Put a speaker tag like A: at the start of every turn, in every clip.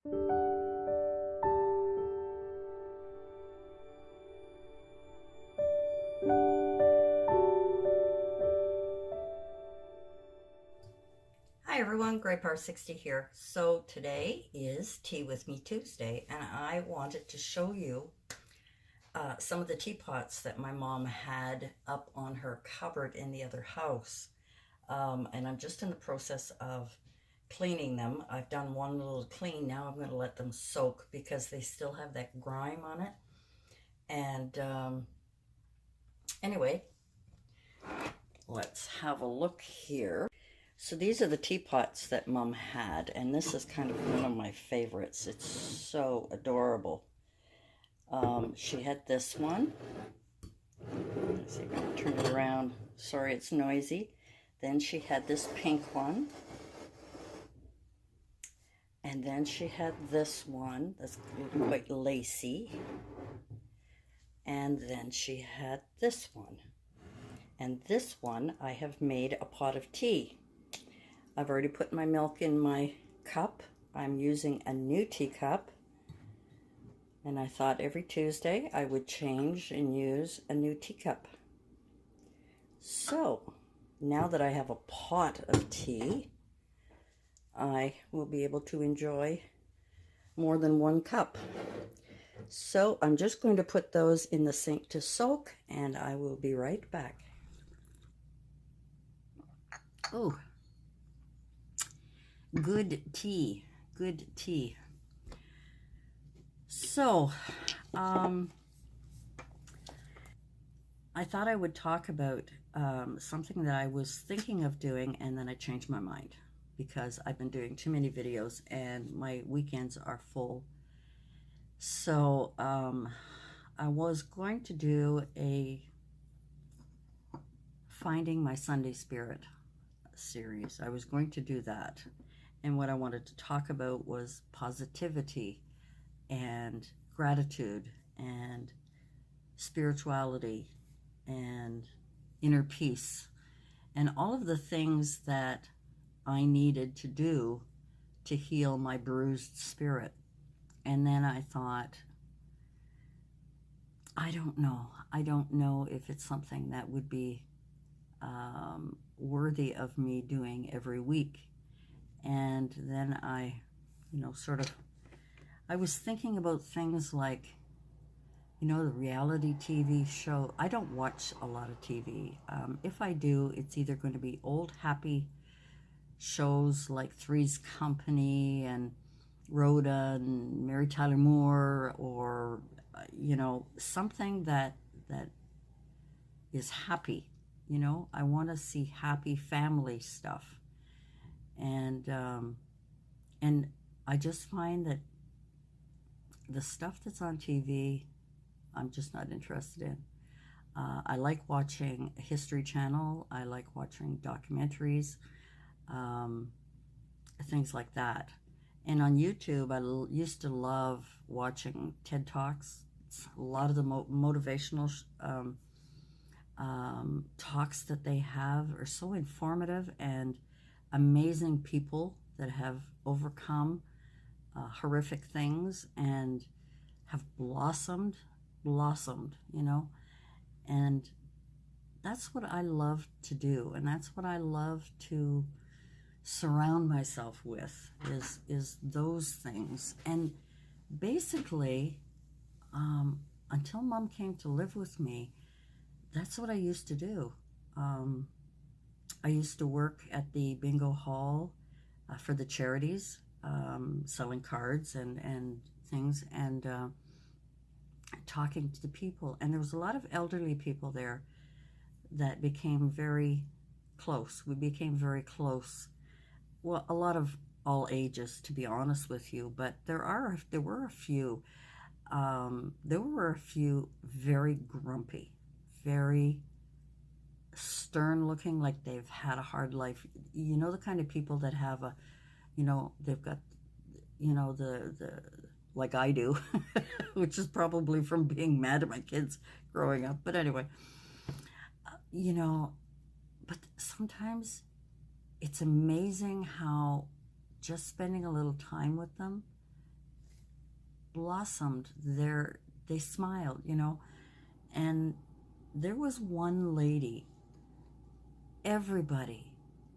A: Hi everyone, Grey Power 60 here. So today is Tea With Me Tuesday, and I wanted to show you some of the teapots that my mom had up on her cupboard in the other house. And I'm just in the process of cleaning them. I've done one little clean. Now I'm going to let them soak because they still have that grime on it. And anyway, let's have a look here. So these are the teapots that Mom had, and this is kind of one of my favorites. It's so adorable. She had this one. Let's see if I can turn it around. Sorry, it's noisy. Then she had this pink one. And then she had this one that's quite lacy. And then she had this one. And this one, I have made a pot of tea. I've already put my milk in my cup. I'm using a new teacup. And I thought every Tuesday I would change and use a new teacup. So, now that I have a pot of tea, I will be able to enjoy more than one cup. So, I'm just going to put those in the sink to soak, and I will be right back. Oh, good tea, good tea. So, I thought I would talk about something that I was thinking of doing, and then I changed my mind because I've been doing too many videos and my weekends are full. So, I was going to do a Finding My Sunday Spirit series. I was going to do that. And what I wanted to talk about was positivity and gratitude and spirituality and inner peace and all of the things that I needed to do to heal my bruised spirit. And then I thought, I don't know if it's something that would be worthy of me doing every week. And then I was thinking about things like, the reality TV show. I don't watch a lot of TV. If I do, it's either going to be old, happy shows like Three's Company and Rhoda and Mary Tyler Moore, or, something that is happy. I want to see happy family stuff. And I just find that the stuff that's on TV, I'm just not interested in. I like watching History Channel. I like watching documentaries, things like that. And on YouTube, I used to love watching TED Talks. A lot of the motivational talks that they have are so informative, and amazing people that have overcome horrific things and have blossomed, and that's what I love to do, and that's what I love to surround myself with, is those things. And basically, until Mom came to live with me, that's what I used to do. I used to work at the bingo hall for the charities, selling cards and things, and talking to the people. And there was a lot of elderly people there that became very close. We became very close. Well, a lot of all ages, to be honest with you, but there were a few very grumpy, very stern looking, like they've had a hard life. The kind of people that have they've got, the like I do, which is probably from being mad at my kids growing up. But anyway, but sometimes it's amazing how just spending a little time with them blossomed. They smiled, and there was one lady, everybody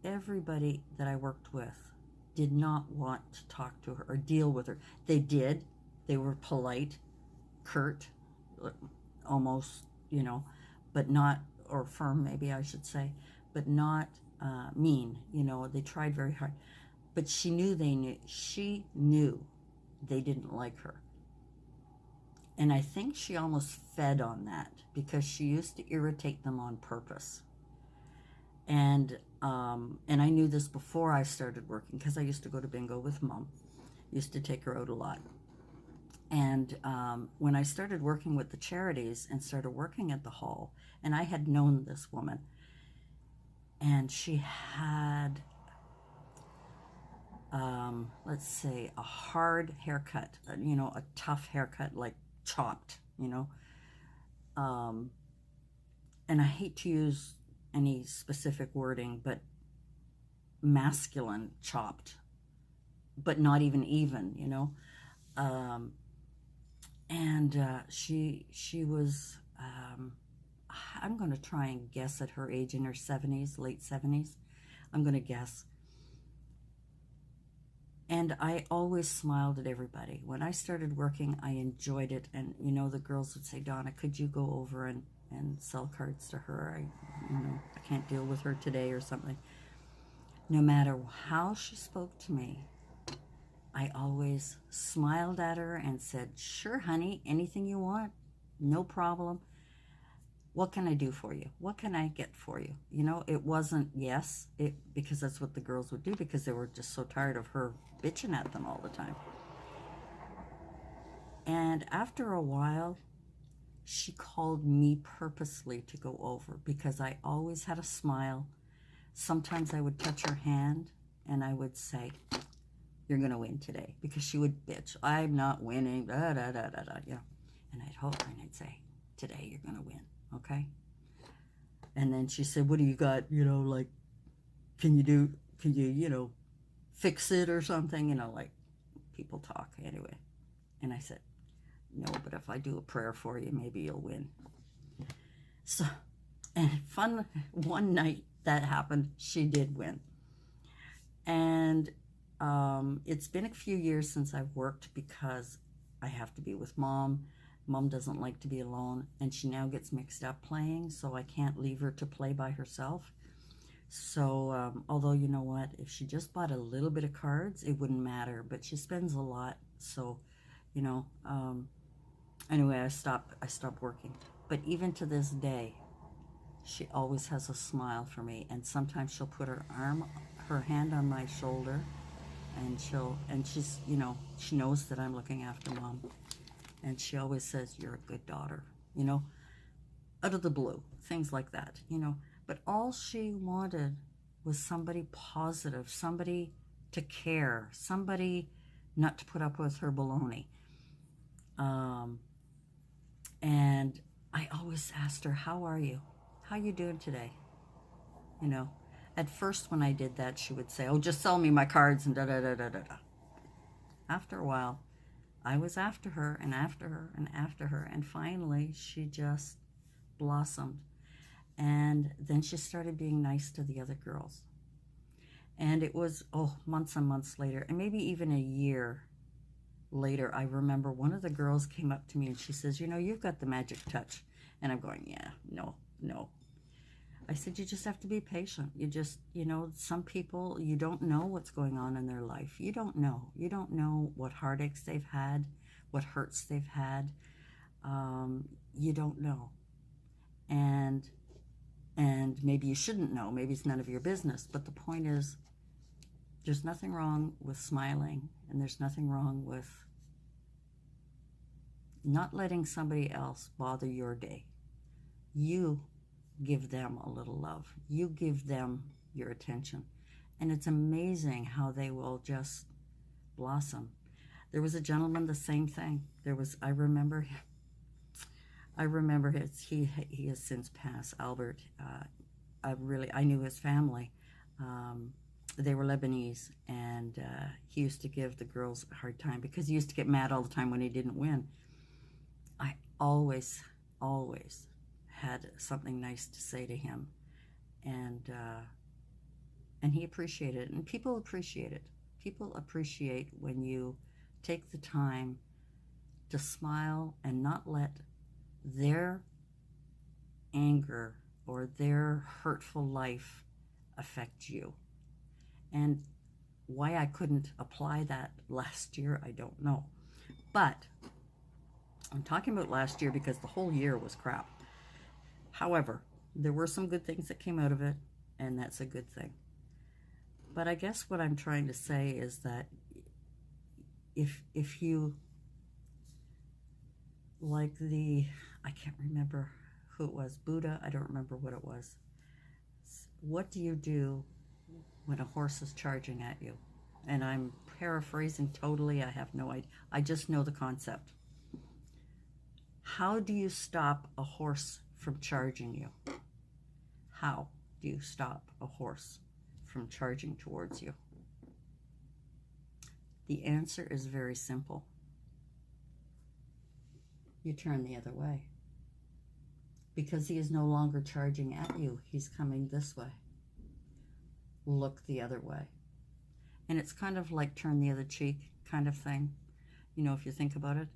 A: that I worked with did not want to talk to her or deal with her. They did. They were polite, curt, almost, but not, or firm, maybe I should say, but not mean. They tried very hard. But she knew they didn't like her. And I think she almost fed on that because she used to irritate them on purpose. And I knew this before I started working because I used to go to bingo with Mom. Used to take her out a lot. And when I started working with the charities and started working at the hall, and I had known this woman, and she had, let's say, a hard haircut, a tough haircut, like chopped, and I hate to use any specific wording, but masculine chopped, but not even, and she was, I'm going to try and guess at her age, in her 70s, late 70s. I'm going to guess. And I always smiled at everybody. When I started working, I enjoyed it. And, the girls would say, Donna, could you go over and sell cards to her? I can't deal with her today or something. No matter how she spoke to me, I always smiled at her and said, sure, honey, anything you want, no problem. What can I do for you? What can I get for you? It wasn't yes, because that's what the girls would do, because they were just so tired of her bitching at them all the time. And after a while, she called me purposely to go over because I always had a smile. Sometimes I would touch her hand and I would say, you're going to win today, because she would bitch. I'm not winning, da, da, da, da, da, And I'd hold her and I'd say, today you're going to win, okay? And then she said, what do you got, like, can you, fix it or something, like people talk anyway. And I said, no, but if I do a prayer for you, maybe you'll win. So, and one night that happened, she did win. And it's been a few years since I've worked because I have to be with Mom. Mom doesn't like to be alone, and she now gets mixed up playing, so I can't leave her to play by herself. So, although, you know what, if she just bought a little bit of cards, it wouldn't matter, but she spends a lot, so, anyway, I stopped working. But even to this day, she always has a smile for me, and sometimes she'll put her hand on my shoulder, and she's, she knows that I'm looking after Mom, and she always says, you're a good daughter, out of the blue, things like that, but all she wanted was somebody positive, somebody to care, somebody not to put up with her baloney. And I always asked her, how are you? How you doing today? At first when I did that, she would say, oh, just sell me my cards and da-da-da-da-da-da. After a while, I was after her and after her and after her, and finally she just blossomed. And then she started being nice to the other girls. And it was, months and months later, and maybe even a year later, I remember one of the girls came up to me and she says, you've got the magic touch. And I'm going, yeah, no. I said, you just have to be patient. You just, some people, you don't know what's going on in their life. You don't know. You don't know what heartaches they've had, what hurts they've had. You don't know. And maybe you shouldn't know. Maybe it's none of your business. But the point is, there's nothing wrong with smiling, and there's nothing wrong with not letting somebody else bother your day. You give them a little love. You give them your attention. And it's amazing how they will just blossom. There was a gentleman, the same thing. I remember he has since passed, Albert. I knew his family. They were Lebanese, and he used to give the girls a hard time because he used to get mad all the time when he didn't win. I always, always had something nice to say to him, and he appreciated it, and people appreciate it. People appreciate when you take the time to smile and not let their anger or their hurtful life affect you. And why I couldn't apply that last year, I don't know. But I'm talking about last year because the whole year was crap. However, there were some good things that came out of it, and that's a good thing. But I guess what I'm trying to say is that if you, like I can't remember who it was, Buddha, I don't remember what it was. What do you do when a horse is charging at you? And I'm paraphrasing totally, I have no idea. I just know the concept. How do you stop a horse from charging you? How do you stop a horse from charging towards you? The answer is very simple. You turn the other way. Because he is no longer charging at you. He's coming this way. Look the other way. And it's kind of like turn the other cheek kind of thing, you know, if you think about it.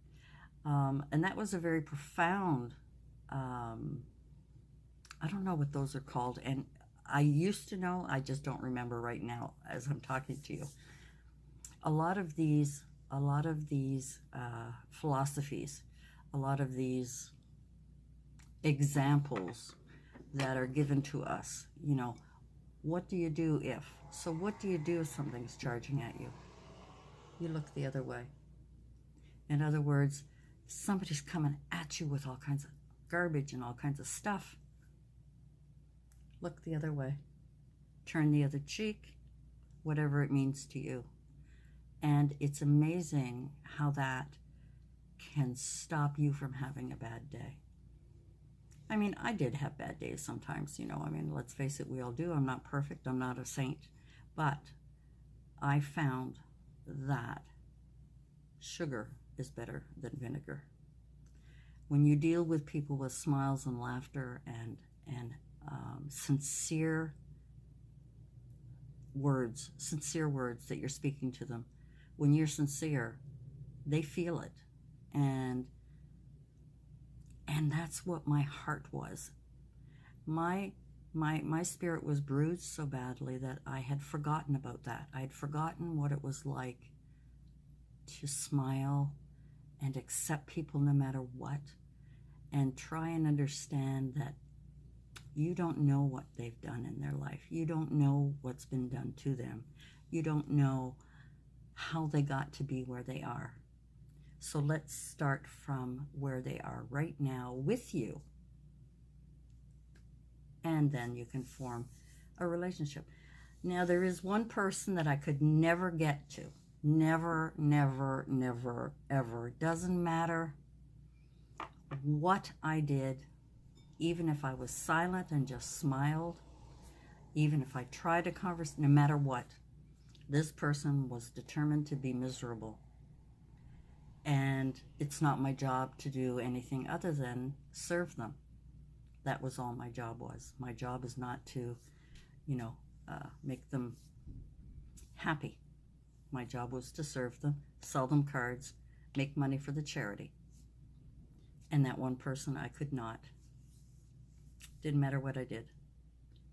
A: And that was a very profound, I don't know what those are called. And I used to know, I just don't remember right now as I'm talking to you. A lot of these philosophies, a lot of these examples that are given to us, you know, what do you do if? So what do you do if something's charging at you? You look the other way. In other words, somebody's coming at you with all kinds of garbage and all kinds of stuff. Look the other way. Turn the other cheek, whatever it means to you. And it's amazing how that can stop you from having a bad day. I mean, I did have bad days sometimes, you know. I mean, let's face it, we all do. I'm not perfect. I'm not a saint. But I found that sugar is better than vinegar. When you deal with people with smiles and laughter and sincere words that you're speaking to them, when you're sincere, they feel it. And that's what my heart was. My spirit was bruised so badly that I had forgotten about that. I had forgotten what it was like to smile and accept people no matter what, and try and understand that you don't know what they've done in their life. You don't know what's been done to them. You don't know how they got to be where they are. So let's start from where they are right now with you. And then you can form a relationship. Now, there is one person that I could never get to. Never, never, never, ever. Doesn't matter what I did, even if I was silent and just smiled, even if I tried to converse, no matter what, this person was determined to be miserable. And it's not my job to do anything other than serve them. That was all my job was. My job is not to, make them happy. My job was to serve them, sell them cards, make money for the charity. And that one person I could not. Didn't matter what I did.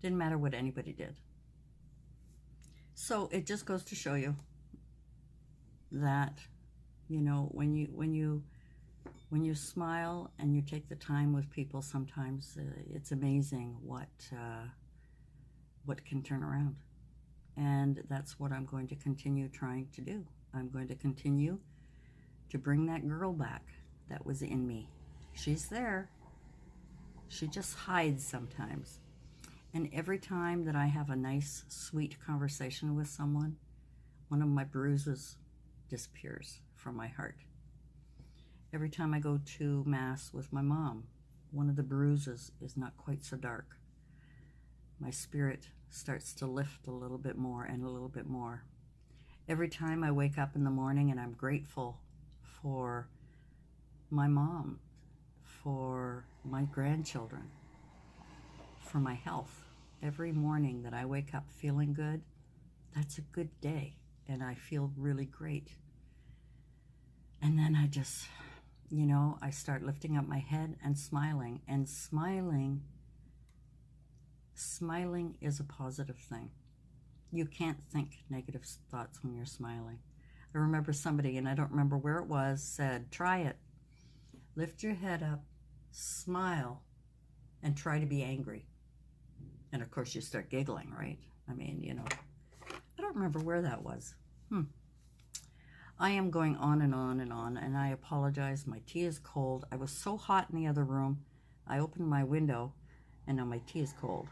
A: Didn't matter what anybody did. So it just goes to show you that, when you smile and you take the time with people, sometimes it's amazing what can turn around. And that's what I'm going to continue trying to do. I'm going to continue to bring that girl back that was in me. She's there. She just hides sometimes. And every time that I have a nice, sweet conversation with someone, one of my bruises disappears from my heart. Every time I go to Mass with my mom, one of the bruises is not quite so dark. my spirit starts to lift a little bit more and a little bit more. Every time I wake up in the morning and I'm grateful for my mom, for my grandchildren, for my health. Every morning that I wake up feeling good, that's a good day, and I feel really great. And then I just, I start lifting up my head and smiling, smiling is a positive thing. You can't think negative thoughts when you're smiling. I remember somebody, and I don't remember where it was, said, try it. Lift your head up, smile, and try to be angry. And of course you start giggling, right? I mean, I don't remember where that was. I am going on and on and on, and I apologize. My tea is cold. I was so hot in the other room. I opened my window, and now my tea is cold.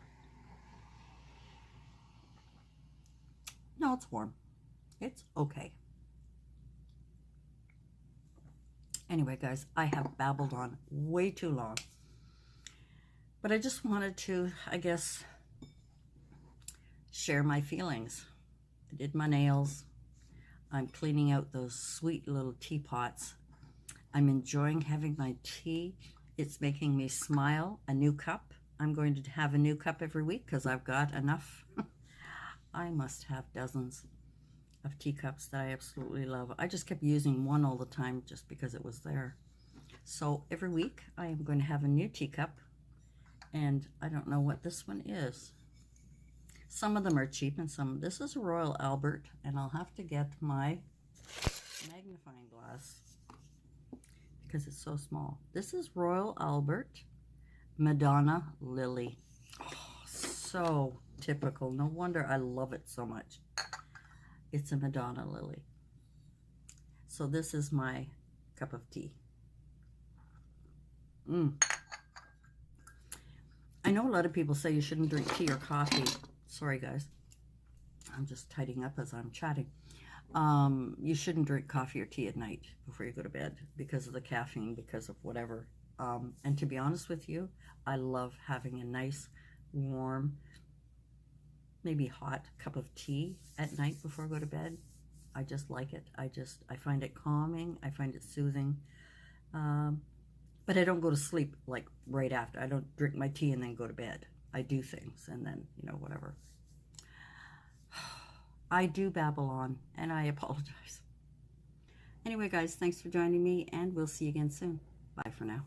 A: No, it's warm. It's okay. Anyway, guys, I have babbled on way too long. But I just wanted to, I guess, share my feelings. I did my nails. I'm cleaning out those sweet little teapots. I'm enjoying having my tea. It's making me smile. A new cup. I'm going to have a new cup every week because I've got enough. I must have dozens of teacups that I absolutely love. I just kept using one all the time just because it was there. So every week I am going to have a new teacup, and I don't know what this one is. Some of them are cheap and this is a Royal Albert, and I'll have to get my magnifying glass because it's so small. This is Royal Albert Madonna Lily. Oh, so typical. No wonder I love it so much. It's a Madonna Lily. So this is my cup of tea. I know a lot of people say you shouldn't drink tea or coffee. Sorry, guys. I'm just tidying up as I'm chatting. You shouldn't drink coffee or tea at night before you go to bed because of the caffeine, because of whatever. And to be honest with you, I love having a nice, warm, maybe hot cup of tea at night before I go to bed. I just like it. I find it calming. I find it soothing. But I don't go to sleep like right after. I don't drink my tea and then go to bed. I do things and then, whatever. I do babble on, and I apologize. Anyway, guys, thanks for joining me, and we'll see you again soon. Bye for now.